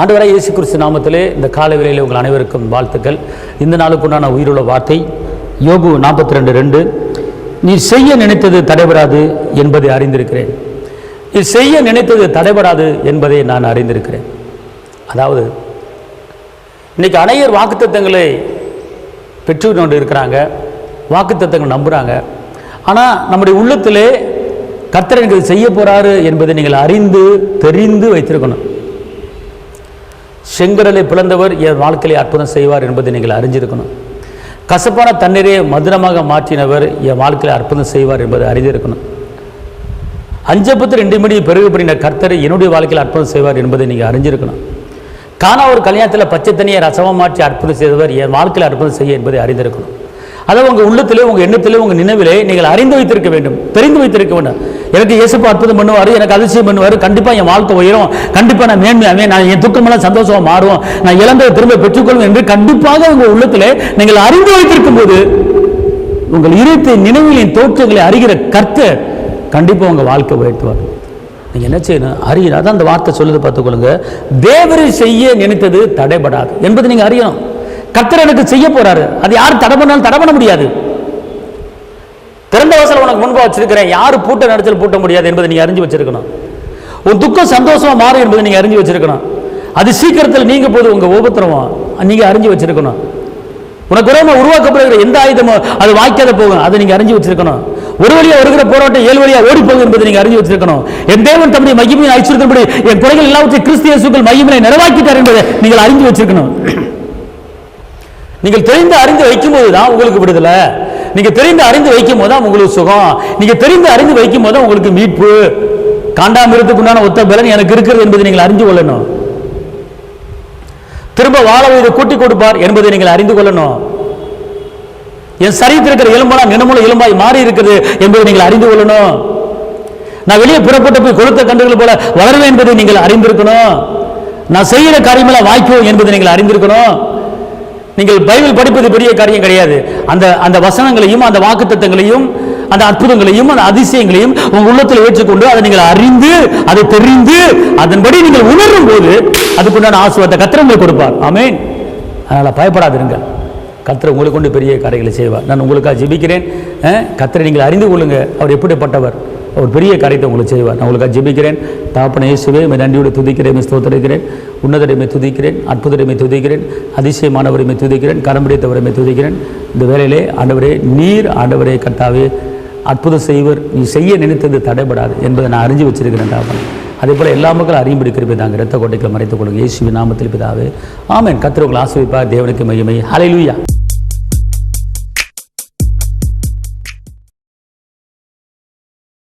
ஆண்டவராகிய இயேசு கிறிஸ்து நாமத்திலே இந்த காலை வேளையிலே உங்கள் அனைவருக்கும் வாழ்த்துக்கள். இந்த நாளுக்குண்டான உயிருள்ள வார்த்தை யோபு 42:2. நீ செய்ய நினைத்தது தடைபடாது என்பதை அறிந்திருக்கிறேன். நீ செய்ய நினைத்தது தடைபடாது என்பதை நான் அறிந்திருக்கிறேன். அதாவது இன்னைக்கு அநேகர் வாக்குத்தத்தங்களை பெற்று கொண்டு இருக்கிறாங்க, வாக்குத்தத்தங்கள் நம்புகிறாங்க. ஆனால் நம்முடைய உள்ளத்திலே கர்த்தர் எனக்கு செய்ய போகிறாரு என்பதை நீங்கள் அறிந்து தெரிந்து வைத்திருக்கணும். செங்கடலை பிளந்தவர் என் வாழ்க்கையை அற்புதம் செய்வார் என்பதை நீங்கள் அறிஞ்சிருக்கணும். கசப்பான தண்ணீரை மதுரமாக மாற்றினவர் என் வாழ்க்கையில் அற்புதம் செய்வார் என்பதை அறிந்திருக்கணும். 5:2 மணி பெருகு பண்ணின கர்த்தர் என்னுடைய வாழ்க்கையில் அற்புதம் செய்வார் என்பதை நீங்கள் அறிஞ்சிருக்கணும். காணா ஒரு கல்யாணத்தில் பச்சை தண்ணியை ரசமாக மாற்றி அற்புதம் செய்தவர் என் வாழ்க்கையில் அற்புதம் செய்ய என்பதை அறிந்திருக்கணும். அதை உங்கள் உள்ளத்திலே, உங்கள் எண்ணத்திலே, உங்கள் நினைவிலே நீங்கள் அறிந்து வைத்திருக்க வேண்டும், தெரிந்து வைத்திருக்க வேண்டும். எனக்கு இயேசுப்பா அற்புதம் பண்ணுவார், எனக்கு அதிசயம் பண்ணுவார், கண்டிப்பாக என் வாழ்க்கை உயரும், கண்டிப்பாக நான் மேன்மையாவே, நான் என் துக்கமெல்லாம் சந்தோஷமாக மாறும், நான் இழந்ததை திரும்ப பெற்றுக்கொள்ளும் என்று கண்டிப்பாக உங்கள் உள்ளத்திலே நீங்கள் அறிந்து வைத்திருக்கும் போது உங்கள் இருத்தை நினைவுகளின் தோற்றங்களை அறிகிற கர்த்தர் கண்டிப்பாக உங்கள் வாழ்க்கை உயர்த்துவார். நீங்கள் என்ன செய்யணும்? அறியணும். அதான் அந்த வார்த்தை சொல்லுது, பார்த்துக்கொள்ளுங்க. தேவரை செய்ய நினைத்தது தடைபடாது என்பதை நீங்கள் அறியணும். கர்த்தர் எனக்கு செய்ய போறாரு, அது யாரும் தடை பண்ணாலும் தடை பண்ண முடியாது. திறந்த வாசல் உனக்கு முன்பா வச்சிருக்கிறேன், யாரு பூட்ட நடத்தல் பூட்ட முடியாது என்பதை நீங்க அறிஞ்சு வச்சிருக்கணும். உன் துக்கம் சந்தோஷமா மாறும் என்பதை நீங்க அறிஞ்சு வச்சிருக்கணும். அது சீக்கிரத்தில் நீங்க போது உங்க உபத்திரவம் நீங்க அறிஞ்சு வச்சிருக்கணும். உனக்கு உருவாக்கப்படுகிற எந்த ஆயுதமோ அது வாய்க்காத போகும், அதை நீங்க அறிஞ்சு வச்சிருக்கணும். ஒரு வழியா வருகிற போராட்டம் 7 வழியா ஓடி போகும் என்பதை நீங்க அறிஞ்சு வச்சிருக்கணும். என் தேவன் தம்முடைய மகிமையை ஐஸ்வர்யத்தின்படி என் குறைகள் எல்லாவற்றையும் கிறிஸ்து இயேசுவுக்குள் மகிமையை நிறைவாக்கிட்டார் என்பதை நீங்கள் அறிஞ்சு வச்சிருக்கணும். நீங்கள் தெரிந்து அறிந்து வைக்கும் போதுதான் உங்களுக்கு விடுதலை. நீங்க தெரிந்து அறிந்து வைக்கும் போது தான் உங்களுக்கு சுகம். நீங்க தெரிந்து அறிந்து வைக்கும் போது உங்களுக்கு மீட்பு. காண்டாமிருத்துக்கு உண்டான ஒத்த பலன் எனக்கு இருக்கிறது என்பதை நீங்கள் அறிந்து கொள்ளணும். திரும்ப வாழ வயது கூட்டி கொடுப்பார் என்பதை நீங்கள் அறிந்து கொள்ளணும். என் சரீரத்தில் இருக்கிற எலும்பெல்லாம் நினமுள்ள எலும்பாய் மாறி இருக்கிறது என்பதை நீங்கள் அறிந்து கொள்ளணும். நான் வெளியே புறப்பட்டு போய் கொளுத்த கண்டுகள் போல வளருவேன் என்பதை நீங்கள் அறிந்திருக்கணும். நான் செய்கிற காரியமெல்லாம் வாய்க்கும் என்பதை நீங்கள் அறிந்திருக்கணும். நீங்கள் பைபிள் படிப்பது பெரிய காரியம் கிடையாது. அந்த வசனங்களையும் அந்த வாக்குத்தத்தங்களையும் அந்த அற்புதங்களையும் அந்த அதிசயங்களையும் உங்கள் உள்ளத்தில் ஏற்றுக்கொண்டு அதை நீங்கள் அறிந்து அதை தெரிந்து அதன்படி நீங்கள் உணரும் போது அதுக்குண்டான ஆசீர்வாதத்தை கர்த்தர் உங்களுக்கு கொடுப்பார். ஆமென். அதனால பயப்படாதிருங்க. கர்த்தர் உங்களை கொண்டு பெரிய காரியங்களை செய்வார். நான் உங்களுக்காக ஜெபிக்கிறேன். கர்த்தரை நீங்கள் அறிந்து கொள்ளுங்க, அவர் எப்படிப்பட்டவர், அவர் பெரிய காரியத்தை உங்களுக்கு செய்வார். நான் உங்களுக்காக ஜெபிக்கிறேன். தகப்பனே இயேசுவே, நன்றியோடு துதிக்கிறேன், ஸ்தோத்திரிக்கிறேன். உன்னதரையுமே துதிக்கிறேன், அற்புதரையுமே துதிக்கிறேன், அதிசயமானவரையுமே துதிக்கிறேன், கரம் பிடித்தவரையுமே துதிக்கிறேன். இந்த வேளையிலே ஆண்டவரே, நீர் ஆண்டவரே கர்த்தாவே அற்புதம் செய்வர், நீ செய்ய நினைத்தது தடைபடாது என்பதை நான் அறிஞ்சு வச்சிருக்கிறேன். தகப்பனே, அதே போல எல்லா மக்களும் அறியும்படி கிருபை தாங்க. இரத்த கோட்டைகளை மறைத்துக் கொள்ளுங்க இயேசுவின் நாமத்தில் பிதாவே, ஆமென். கர்த்தர் உங்களை ஆசீர்வதிப்பார். தேவனுக்கு மகிமை. ஹல்லேலூயா.